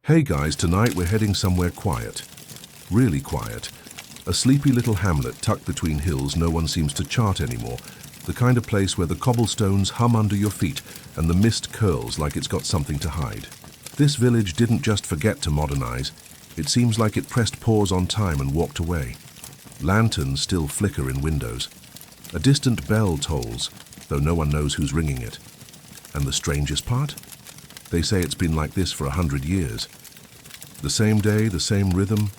Hey guys, tonight we're heading somewhere quiet. Really quiet. A sleepy little hamlet tucked between hills no one seems to chart anymore. The kind of place where the cobblestones hum under your feet and the mist curls like it's got something to hide. This village didn't just forget to modernize. It seems like it pressed pause on time and walked away. Lanterns still flicker in windows. A distant bell tolls, though no one knows who's ringing it. And the strangest part? They say it's been like this for 100 years. The same day, the same rhythm,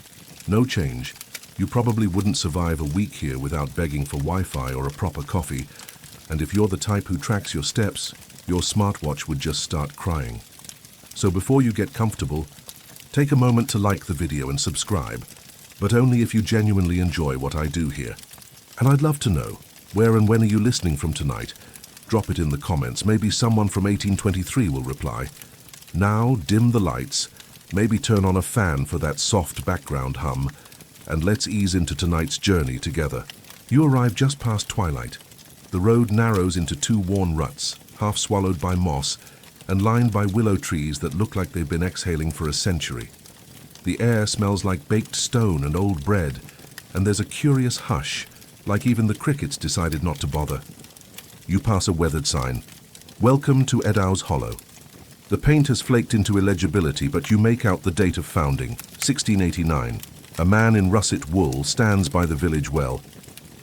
no change. You probably wouldn't survive a week here without begging for Wi-Fi or a proper coffee. And if you're the type who tracks your steps, your smartwatch would just start crying. So before you get comfortable, take a moment to like the video and subscribe, but only if you genuinely enjoy what I do here. And I'd love to know, where and when are you listening from tonight? Drop it in the comments. Maybe someone from 1823 will reply. Now, dim the lights, maybe turn on a fan for that soft background hum, and let's ease into tonight's journey together. You arrive just past twilight. The road narrows into two worn ruts, half swallowed by moss, and lined by willow trees that look like they've been exhaling for a century. The air smells like baked stone and old bread, and there's a curious hush, like even the crickets decided not to bother. You pass a weathered sign. Welcome to Eddow's Hollow. The paint has flaked into illegibility, but you make out the date of founding, 1689. A man in russet wool stands by the village well.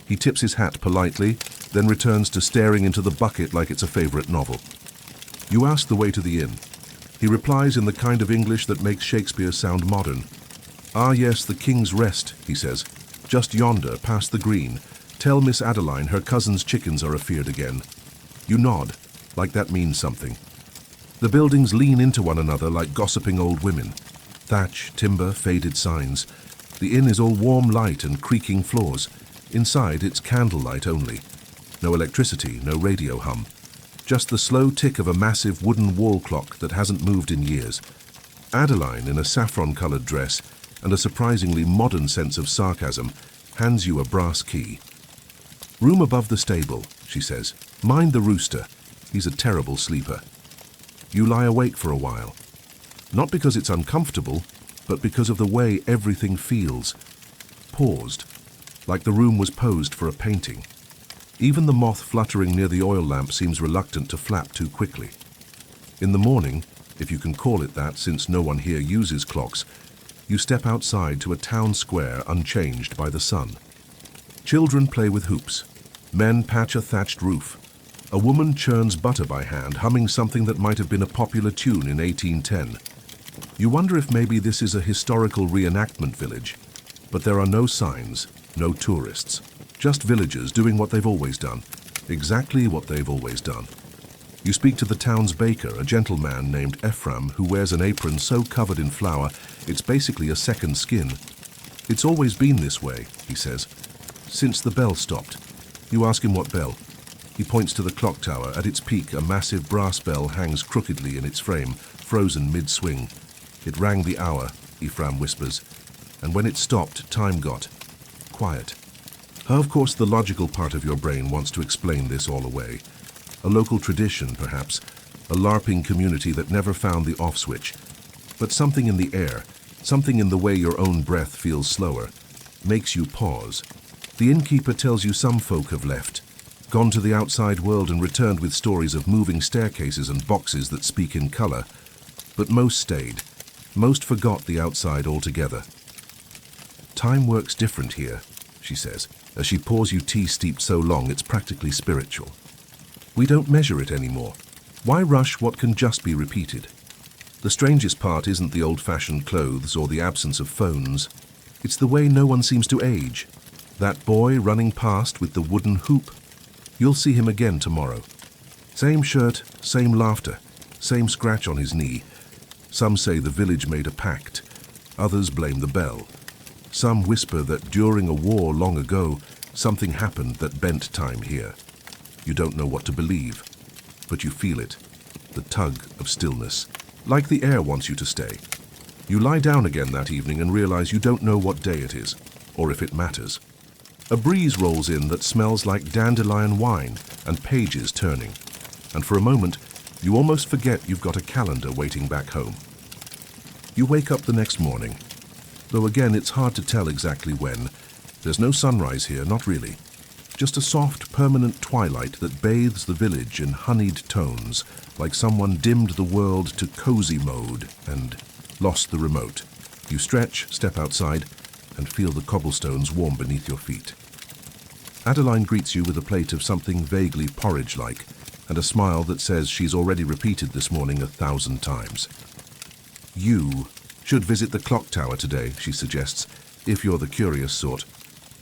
He tips his hat politely, then returns to staring into the bucket like it's a favorite novel. You ask the way to the inn. He replies in the kind of English that makes Shakespeare sound modern. Ah yes, the King's Rest, he says. Just yonder, past the green. Tell Miss Adeline her cousin's chickens are afeard again. You nod, like that means something. The buildings lean into one another like gossiping old women. Thatch, timber, faded signs. The inn is all warm light and creaking floors. Inside, it's candlelight only. No electricity, no radio hum. Just the slow tick of a massive wooden wall clock that hasn't moved in years. Adeline, in a saffron-colored dress and a surprisingly modern sense of sarcasm, hands you a brass key. Room above the stable, she says. Mind the rooster. He's a terrible sleeper. You lie awake for a while. Not because it's uncomfortable, but because of the way everything feels. Paused, like the room was posed for a painting. Even the moth fluttering near the oil lamp seems reluctant to flap too quickly. In the morning, if you can call it that since no one here uses clocks, you step outside to a town square unchanged by the sun. Children play with hoops. Men patch a thatched roof. A woman churns butter by hand, humming something that might have been a popular tune in 1810. You wonder if maybe this is a historical reenactment village, but there are no signs, no tourists. Just villagers doing what they've always done, exactly what they've always done. You speak to the town's baker, a gentleman named Ephraim, who wears an apron so covered in flour, it's basically a second skin. It's always been this way, he says, since the bell stopped. You ask him what bell. He points to the clock tower. At its peak, a massive brass bell hangs crookedly in its frame, frozen mid-swing. It rang the hour, Ephraim whispers, and when it stopped, time got quiet. Of course, the logical part of your brain wants to explain this all away. A local tradition, perhaps, a LARPing community that never found the off switch. But something in the air, something in the way your own breath feels slower, makes you pause. The innkeeper tells you some folk have left, gone to the outside world and returned with stories of moving staircases and boxes that speak in color. But most stayed. Most forgot the outside altogether. Time works different here, she says, as she pours you tea steeped so long it's practically spiritual. We don't measure it anymore. Why rush what can just be repeated? The strangest part isn't the old-fashioned clothes or the absence of phones. It's the way no one seems to age. That boy running past with the wooden hoop. You'll see him again tomorrow. Same shirt, same laughter, same scratch on his knee. Some say the village made a pact. Others blame the bell. Some whisper that during a war long ago, something happened that bent time here. You don't know what to believe, but you feel it, the tug of stillness, like the air wants you to stay. You lie down again that evening and realize you don't know what day it is, or if it matters. A breeze rolls in that smells like dandelion wine and pages turning, and for a moment, you almost forget you've got a calendar waiting back home. You wake up the next morning, though again it's hard to tell exactly when. There's no sunrise here, not really. Just a soft, permanent twilight that bathes the village in honeyed tones, like someone dimmed the world to cozy mode and lost the remote. You stretch, step outside, and feel the cobblestones warm beneath your feet. Adeline greets you with a plate of something vaguely porridge-like, and a smile that says she's already repeated this morning 1,000 times. You should visit the clock tower today, she suggests, if you're the curious sort.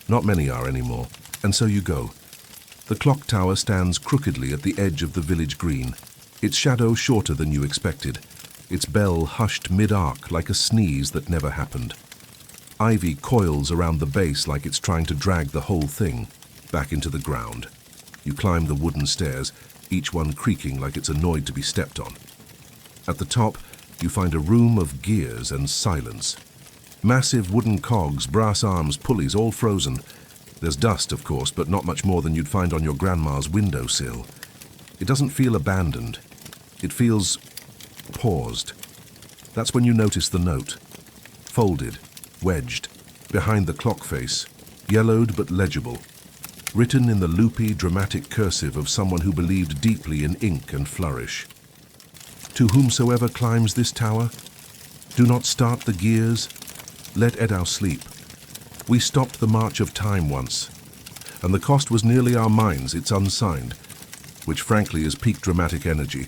Not many are anymore, and so you go. The clock tower stands crookedly at the edge of the village green, its shadow shorter than you expected, its bell hushed mid-arc like a sneeze that never happened. Ivy coils around the base like it's trying to drag the whole thing back into the ground. You climb the wooden stairs, each one creaking like it's annoyed to be stepped on. At the top, you find a room of gears and silence. Massive wooden cogs, brass arms, pulleys, all frozen. There's dust, of course, but not much more than you'd find on your grandma's windowsill. It doesn't feel abandoned. It feels paused. That's when you notice the note. Folded, wedged, behind the clock face, yellowed but legible. Written in the loopy, dramatic cursive of someone who believed deeply in ink and flourish. To whomsoever climbs this tower, do not start the gears, let Eddow sleep. We stopped the march of time once, and the cost was nearly our minds. It's unsigned, which frankly is peak dramatic energy.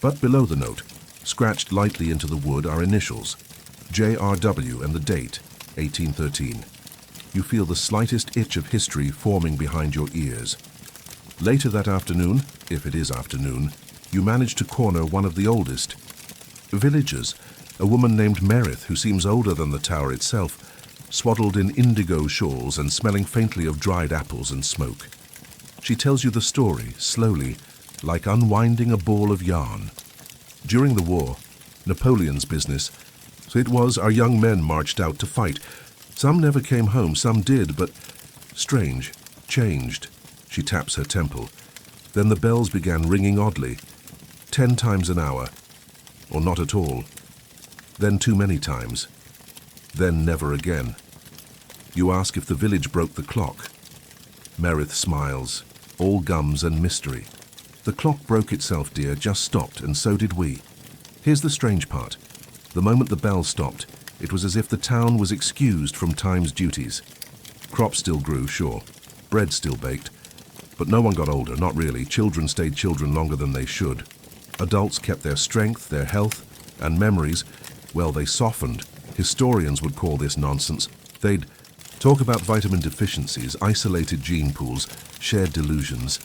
But below the note, scratched lightly into the wood, are initials, JRW, and the date, 1813. You feel the slightest itch of history forming behind your ears. Later that afternoon, if it is afternoon, you manage to corner one of the oldest villagers, a woman named Merith, who seems older than the tower itself, swaddled in indigo shawls and smelling faintly of dried apples and smoke. She tells you the story, slowly, like unwinding a ball of yarn. During the war, Napoleon's business, so it was our young men marched out to fight. Some never came home, some did, but strange, changed. She taps her temple. Then the bells began ringing oddly, 10 times an hour, or not at all. Then too many times. Then never again. You ask if the village broke the clock. Merith smiles, all gums and mystery. The clock broke itself, dear, just stopped, and so did we. Here's the strange part. The moment the bell stopped, it was as if the town was excused from time's duties. Crops still grew, sure. Bread still baked. But no one got older, not really. Children stayed children longer than they should. Adults kept their strength, their health, and memories. Well, they softened. Historians would call this nonsense. They'd talk about vitamin deficiencies, isolated gene pools, shared delusions.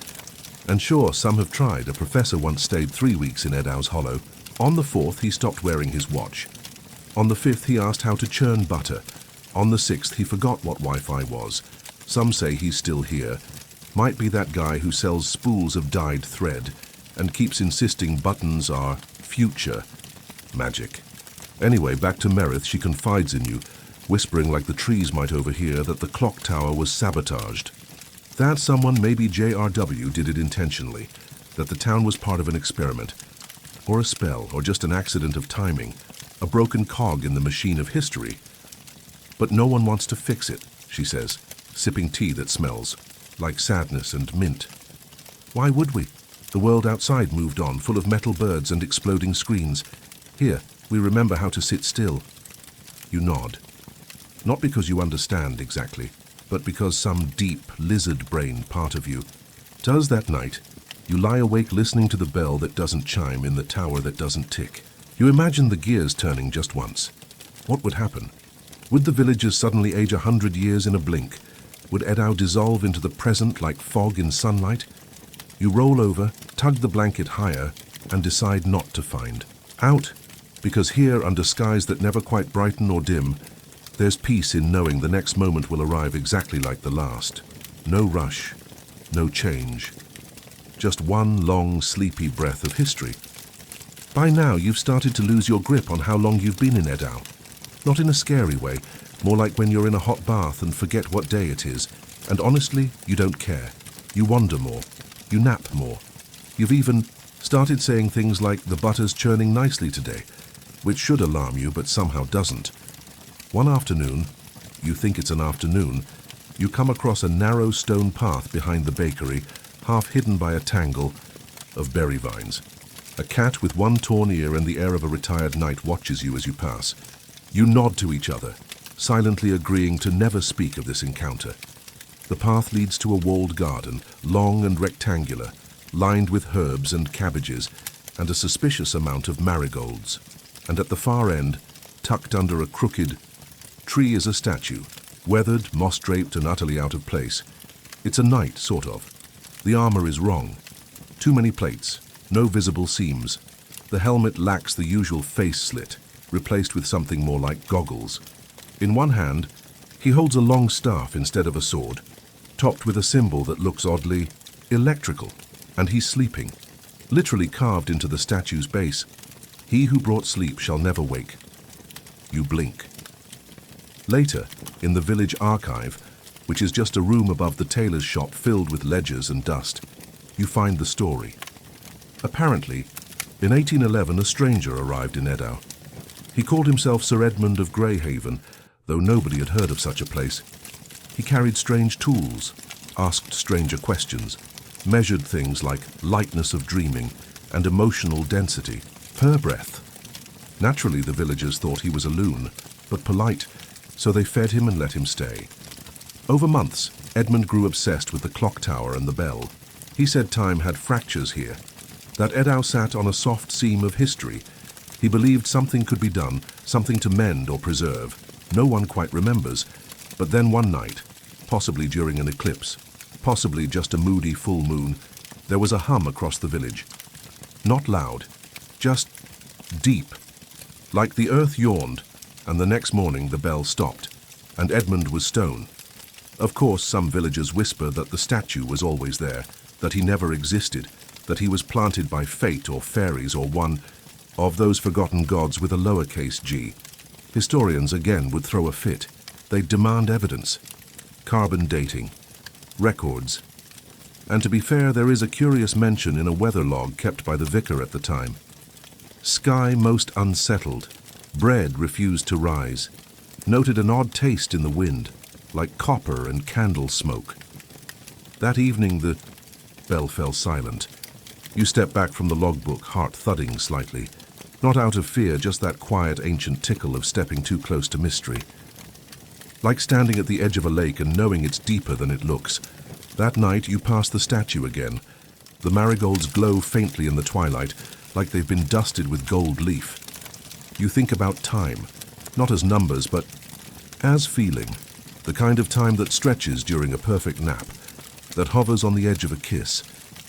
And sure, some have tried. A professor once stayed 3 weeks in Eddow's Hollow. On the 4th, he stopped wearing his watch. On the 5th, he asked how to churn butter. On the 6th, he forgot what Wi-Fi was. Some say he's still here. Might be that guy who sells spools of dyed thread and keeps insisting buttons are future magic. Anyway, back to Merith. She confides in you, whispering like the trees might overhear, that the clock tower was sabotaged. That someone, maybe JRW, did it intentionally, that the town was part of an experiment, or a spell, or just an accident of timing, a broken cog in the machine of history. But no one wants to fix it, she says, sipping tea that smells like sadness and mint. Why would we? The world outside moved on, full of metal birds and exploding screens. Here, we remember how to sit still. You nod. Not because you understand exactly, but because some deep, lizard-brained part of you does. That night, you lie awake listening to the bell that doesn't chime in the tower that doesn't tick. You imagine the gears turning just once. What would happen? Would the villagers suddenly age 100 years in a blink? Would Eddow dissolve into the present like fog in sunlight? You roll over, tug the blanket higher, and decide not to find out. Because here, under skies that never quite brighten or dim, there's peace in knowing the next moment will arrive exactly like the last. No rush, no change. Just one long, sleepy breath of history. By now, you've started to lose your grip on how long you've been in Eddow. Not in a scary way, more like when you're in a hot bath and forget what day it is. And honestly, you don't care. You wander more. You nap more. You've even started saying things like, the butter's churning nicely today. which should alarm you but somehow doesn't. One afternoon, you think it's an afternoon, you come across a narrow stone path behind the bakery, half hidden by a tangle of berry vines. A cat with one torn ear and the air of a retired knight watches you as you pass. You nod to each other, silently agreeing to never speak of this encounter. The path leads to a walled garden, long and rectangular, lined with herbs and cabbages, and a suspicious amount of marigolds. And at the far end, tucked under a crooked tree, is a statue, weathered, moss-draped, and utterly out of place. It's a knight, sort of. The armor is wrong. Too many plates, no visible seams. The helmet lacks the usual face slit, replaced with something more like goggles. In one hand, he holds a long staff instead of a sword, topped with a symbol that looks oddly electrical, and he's sleeping, literally carved into the statue's base. He who brought sleep shall never wake. You blink. Later, in the village archive, which is just a room above the tailor's shop filled with ledgers and dust, you find the story. Apparently, in 1811 a stranger arrived in Eddow. He called himself Sir Edmund of Greyhaven, though nobody had heard of such a place. He carried strange tools, asked stranger questions, measured things like lightness of dreaming and emotional density per breath. Naturally, the villagers thought he was a loon, but polite, so they fed him and let him stay. Over months, Edmund grew obsessed with the clock tower and the bell. He said time had fractures here, that Eddow sat on a soft seam of history. He believed something could be done, something to mend or preserve. No one quite remembers, but then one night, possibly during an eclipse, possibly just a moody full moon, there was a hum across the village. Not loud, just deep, like the earth yawned, and the next morning the bell stopped, and Edmund was stone. Of course, some villagers whisper that the statue was always there, that he never existed, that he was planted by fate or fairies or one of those forgotten gods with a lowercase g. Historians again would throw a fit. They'd demand evidence, carbon dating, records. And to be fair, there is a curious mention in a weather log kept by the vicar at the time. Sky most unsettled. Bread refused to rise. Noted an odd taste in the wind, like copper and candle smoke. That evening the bell fell silent. You step back from the logbook, heart thudding slightly. Not out of fear, just that quiet ancient tickle of stepping too close to mystery. Like standing at the edge of a lake and knowing it's deeper than it looks. That night you pass the statue again. The marigolds glow faintly in the twilight, like they've been dusted with gold leaf. You think about time, not as numbers, but as feeling. The kind of time that stretches during a perfect nap, that hovers on the edge of a kiss,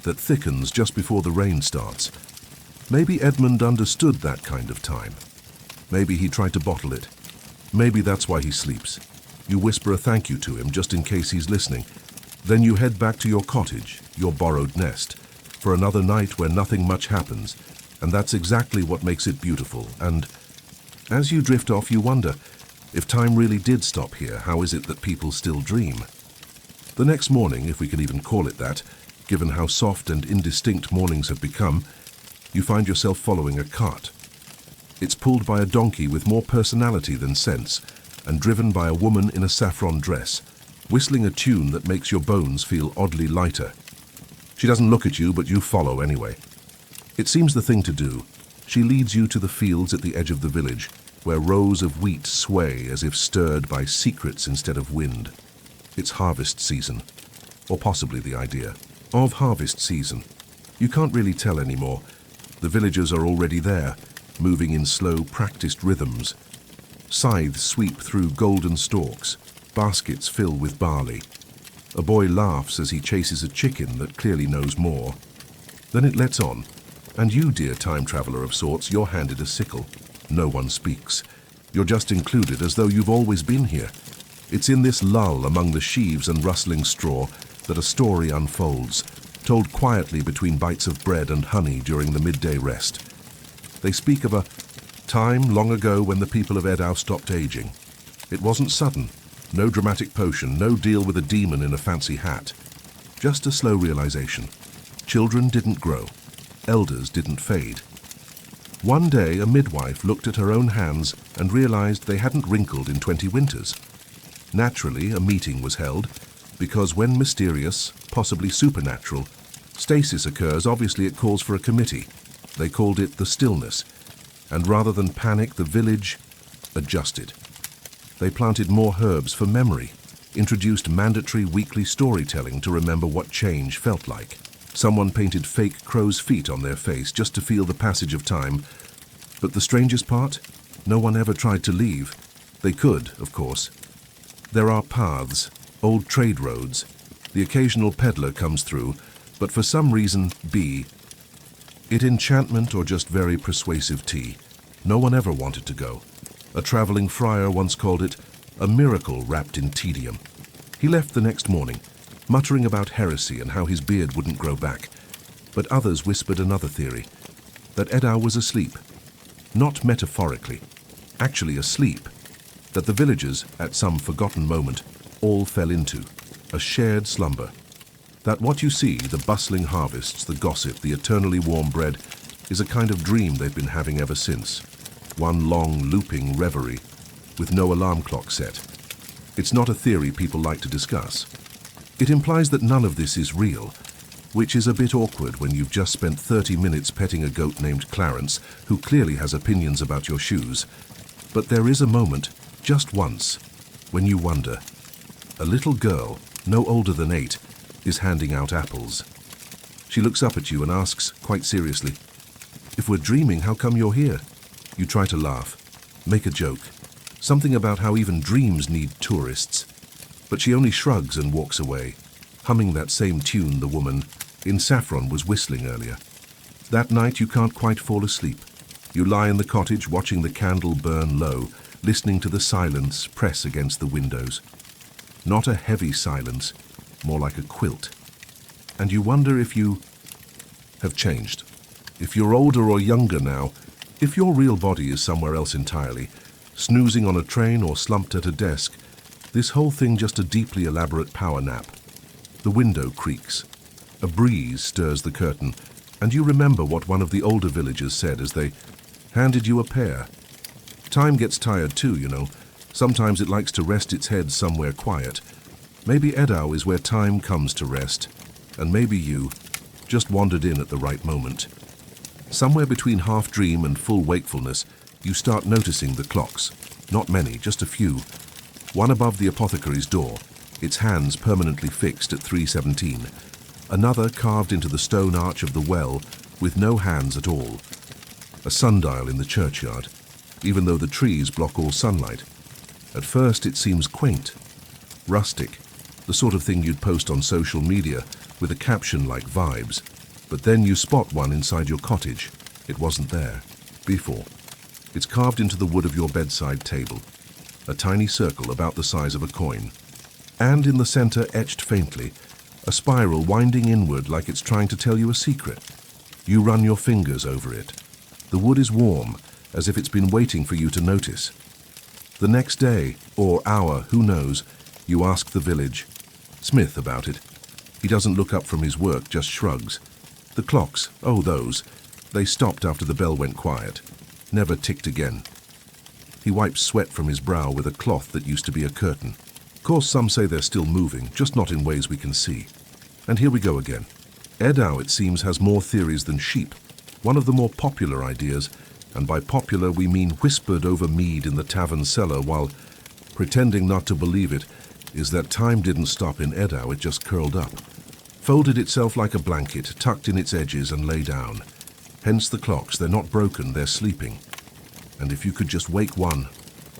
that thickens just before the rain starts. Maybe Edmund understood that kind of time. Maybe he tried to bottle it. Maybe that's why he sleeps. You whisper a thank you to him just in case he's listening. Then you head back to your cottage, your borrowed nest, for another night where nothing much happens, and that's exactly what makes it beautiful. And as you drift off, you wonder, if time really did stop here, how is it that people still dream? The next morning, if we can even call it that, given how soft and indistinct mornings have become, you find yourself following a cart. It's pulled by a donkey with more personality than sense, and driven by a woman in a saffron dress, whistling a tune that makes your bones feel oddly lighter. She doesn't look at you, but you follow anyway. It seems the thing to do. She leads you to the fields at the edge of the village, where rows of wheat sway as if stirred by secrets instead of wind. It's harvest season, or possibly the idea of harvest season. You can't really tell anymore. The villagers are already there, moving in slow, practiced rhythms. Scythes sweep through golden stalks, baskets fill with barley. A boy laughs as he chases a chicken that clearly knows more. Then it lets on, and you, dear time traveler of sorts, you're handed a sickle. No one speaks. You're just included as though you've always been here. It's in this lull among the sheaves and rustling straw that a story unfolds, told quietly between bites of bread and honey during the midday rest. They speak of a time long ago when the people of Eddow stopped aging. It wasn't sudden, no dramatic potion, no deal with a demon in a fancy hat. Just a slow realization. Children didn't grow. Elders didn't fade. One day, a midwife looked at her own hands and realized they hadn't wrinkled in 20 winters. Naturally, a meeting was held, because when mysterious, possibly supernatural, stasis occurs, obviously it calls for a committee. They called it the stillness, and rather than panic, the village adjusted. They planted more herbs for memory, introduced mandatory weekly storytelling to remember what change felt like. Someone painted fake crow's feet on their face just to feel the passage of time. But the strangest part? No one ever tried to leave. They could, of course. There are paths, old trade roads. The occasional peddler comes through, but for some reason, it enchantment or just very persuasive tea. No one ever wanted to go. A traveling friar once called it a miracle wrapped in tedium. He left the next morning, muttering about heresy and how his beard wouldn't grow back. But others whispered another theory, that Eddow was asleep. Not metaphorically, actually asleep. That the villagers, at some forgotten moment, all fell into a shared slumber. That what you see, the bustling harvests, the gossip, the eternally warm bread, is a kind of dream they've been having ever since. One long, looping reverie, with no alarm clock set. It's not a theory people like to discuss. It implies that none of this is real, which is a bit awkward when you've just spent 30 minutes petting a goat named Clarence, who clearly has opinions about your shoes. But there is a moment, just once, when you wonder. A little girl, no older than 8, is handing out apples. She looks up at you and asks, quite seriously, "If we're dreaming, how come you're here?" You try to laugh, make a joke, something about how even dreams need tourists. But she only shrugs and walks away, humming that same tune the woman in saffron was whistling earlier. That night you can't quite fall asleep. You lie in the cottage watching the candle burn low, listening to the silence press against the windows. Not a heavy silence, more like a quilt. And you wonder if you have changed. If you're older or younger now, if your real body is somewhere else entirely, snoozing on a train or slumped at a desk, this whole thing just a deeply elaborate power nap. The window creaks. A breeze stirs the curtain, and you remember what one of the older villagers said as they handed you a pear. Time gets tired too, you know. Sometimes it likes to rest its head somewhere quiet. Maybe Eddow is where time comes to rest, and maybe you just wandered in at the right moment. Somewhere between half dream and full wakefulness, you start noticing the clocks. Not many, just a few. One above the apothecary's door, its hands permanently fixed at 3:17. Another carved into the stone arch of the well with no hands at all. A sundial in the churchyard, even though the trees block all sunlight. At first it seems quaint, rustic, the sort of thing you'd post on social media with a caption like vibes. But then you spot one inside your cottage. It wasn't there before. It's carved into the wood of your bedside table, a tiny circle about the size of a coin. And in the center, etched faintly, a spiral winding inward like it's trying to tell you a secret. You run your fingers over it. The wood is warm, as if it's been waiting for you to notice. The next day, or hour, who knows, you ask the village Smith about it. He doesn't look up from his work, just shrugs. The clocks, oh those, they stopped after the bell went quiet. Never ticked again. He wipes sweat from his brow with a cloth that used to be a curtain. Of course, some say they're still moving, just not in ways we can see. And here we go again. Eddow, it seems, has more theories than sheep. One of the more popular ideas, and by popular we mean whispered over mead in the tavern cellar while pretending not to believe it, is that time didn't stop in Eddow, it just curled up. Folded itself like a blanket, tucked in its edges and lay down. Hence the clocks, they're not broken, they're sleeping. And if you could just wake one,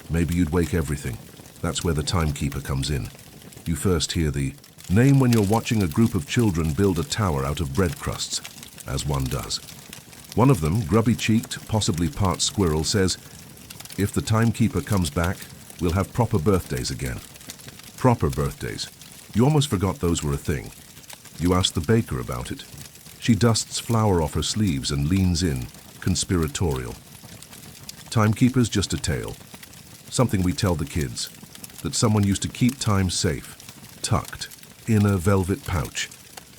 maybe you'd wake everything. That's where the timekeeper comes in. You first hear the name when you're watching a group of children build a tower out of bread crusts, as one does. One of them, grubby-cheeked, possibly part squirrel, says, "If the timekeeper comes back, we'll have proper birthdays again." Proper birthdays. You almost forgot those were a thing. You ask the baker about it. She dusts flour off her sleeves and leans in, conspiratorial. Timekeeper's just a tale. Something we tell the kids. That someone used to keep time safe, tucked, in a velvet pouch.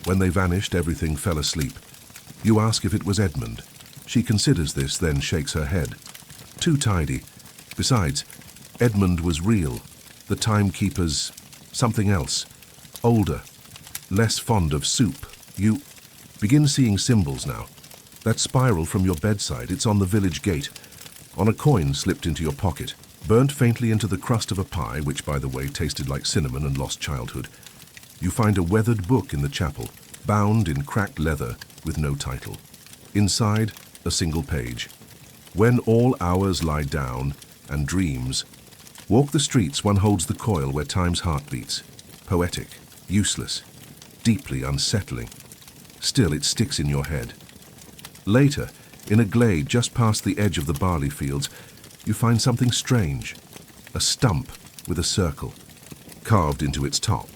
When they vanished, everything fell asleep. You ask if it was Edmund. She considers this, then shakes her head. Too tidy. Besides, Edmund was real. The timekeeper's something else. Older. Less fond of soup. You begin seeing symbols now. That spiral from your bedside, it's on the village gate. On a coin slipped into your pocket. Burnt faintly into the crust of a pie, which, by the way, tasted like cinnamon and lost childhood. You find a weathered book in the chapel, bound in cracked leather with no title. Inside, a single page. When all hours lie down and dreams, walk the streets, one holds the coil where time's heart beats. Poetic, useless, deeply unsettling. Still, it sticks in your head. Later, in a glade just past the edge of the barley fields, you find something strange. A stump with a circle, carved into its top.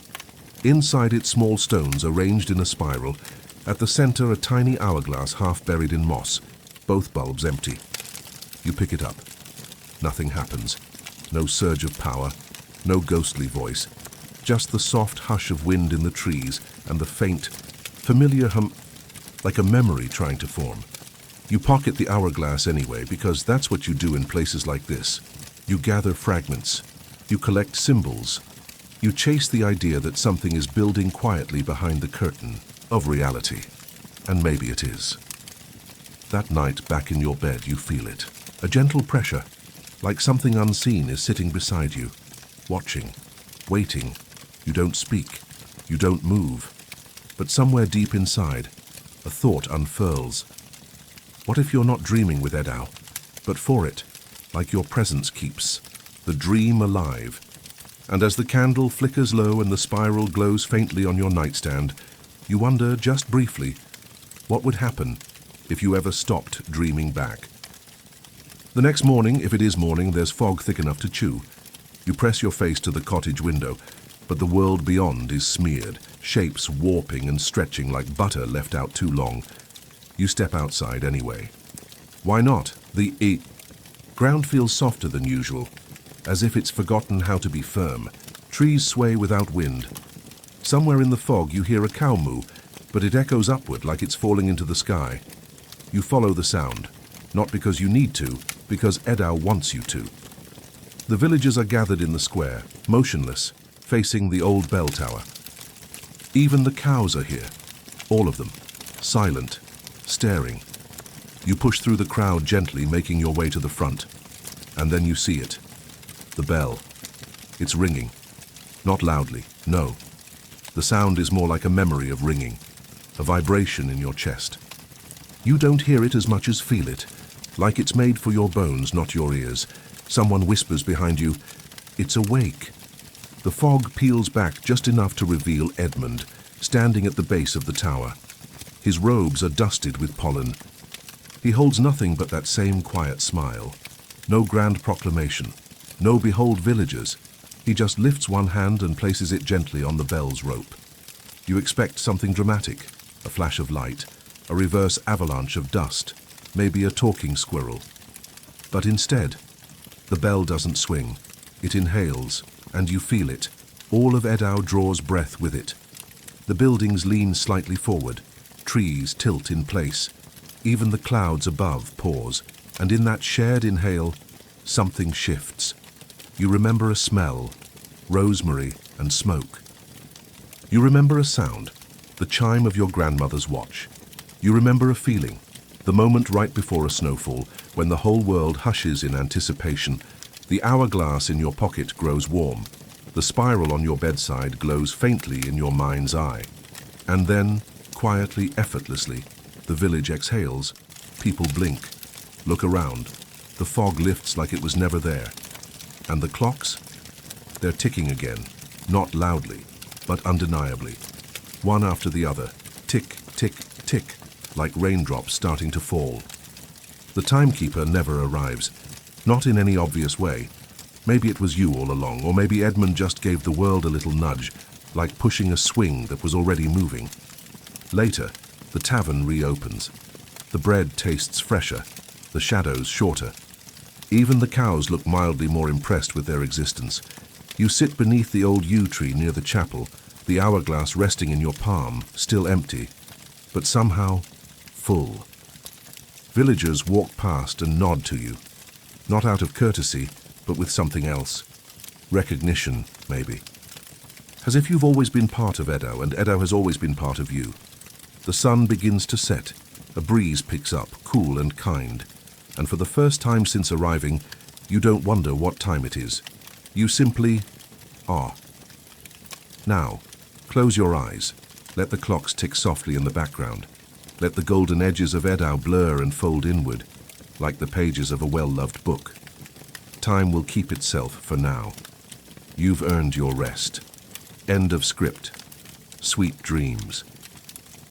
Inside it, small stones arranged in a spiral. At the center, a tiny hourglass half buried in moss, both bulbs empty. You pick it up. Nothing happens. No surge of power, no ghostly voice. Just the soft hush of wind in the trees and the faint, familiar hum, like a memory trying to form. You pocket the hourglass anyway, because that's what you do in places like this. You gather fragments. You collect symbols. You chase the idea that something is building quietly behind the curtain of reality. And maybe it is. That night, back in your bed, you feel it. A gentle pressure, like something unseen is sitting beside you, watching, waiting. You don't speak. You don't move. But somewhere deep inside, a thought unfurls. What if you're not dreaming with Eddow, but for it, like your presence keeps the dream alive? And as the candle flickers low and the spiral glows faintly on your nightstand, you wonder, just briefly, what would happen if you ever stopped dreaming back. The next morning, if it is morning, there's fog thick enough to chew. You press your face to the cottage window, but the world beyond is smeared, shapes warping and stretching like butter left out too long. You step outside anyway. Why not? The ground feels softer than usual, as if it's forgotten how to be firm. Trees sway without wind. Somewhere in the fog you hear a cow moo, but it echoes upward like it's falling into the sky. You follow the sound, not because you need to, because Eddow wants you to. The villagers are gathered in the square, motionless, facing the old bell tower. Even the cows are here, all of them, silent, staring. You push through the crowd gently, making your way to the front. And then you see it. The bell. It's ringing. Not loudly, no. The sound is more like a memory of ringing, a vibration in your chest. You don't hear it as much as feel it, like it's made for your bones, not your ears. Someone whispers behind you, "It's awake." The fog peels back just enough to reveal Edmund, standing at the base of the tower. His robes are dusted with pollen. He holds nothing but that same quiet smile. No grand proclamation. No "behold villagers." He just lifts one hand and places it gently on the bell's rope. You expect something dramatic, a flash of light, a reverse avalanche of dust, maybe a talking squirrel. But instead, the bell doesn't swing. It inhales, and you feel it. All of Eddow draws breath with it. The buildings lean slightly forward. Trees tilt in place. Even the clouds above pause, and in that shared inhale, something shifts. You remember a smell, rosemary and smoke. You remember a sound, the chime of your grandmother's watch. You remember a feeling, the moment right before a snowfall, when the whole world hushes in anticipation. The hourglass in your pocket grows warm. The spiral on your bedside glows faintly in your mind's eye. And then, quietly, effortlessly, the village exhales. People blink, look around. The fog lifts like it was never there. And the clocks? They're ticking again, not loudly, but undeniably. One after the other, tick, tick, tick, like raindrops starting to fall. The timekeeper never arrives, not in any obvious way. Maybe it was you all along, or maybe Edmund just gave the world a little nudge, like pushing a swing that was already moving. Later, the tavern reopens. The bread tastes fresher, the shadows shorter. Even the cows look mildly more impressed with their existence. You sit beneath the old yew tree near the chapel, the hourglass resting in your palm, still empty, but somehow full. Villagers walk past and nod to you, not out of courtesy, but with something else. Recognition, maybe. As if you've always been part of Eddow, and Eddow has always been part of you. The sun begins to set, a breeze picks up, cool and kind, and for the first time since arriving, you don't wonder what time it is. You simply are. Now, close your eyes. Let the clocks tick softly in the background. Let the golden edges of Eddow blur and fold inward, like the pages of a well-loved book. Time will keep itself for now. You've earned your rest. End of script. Sweet dreams.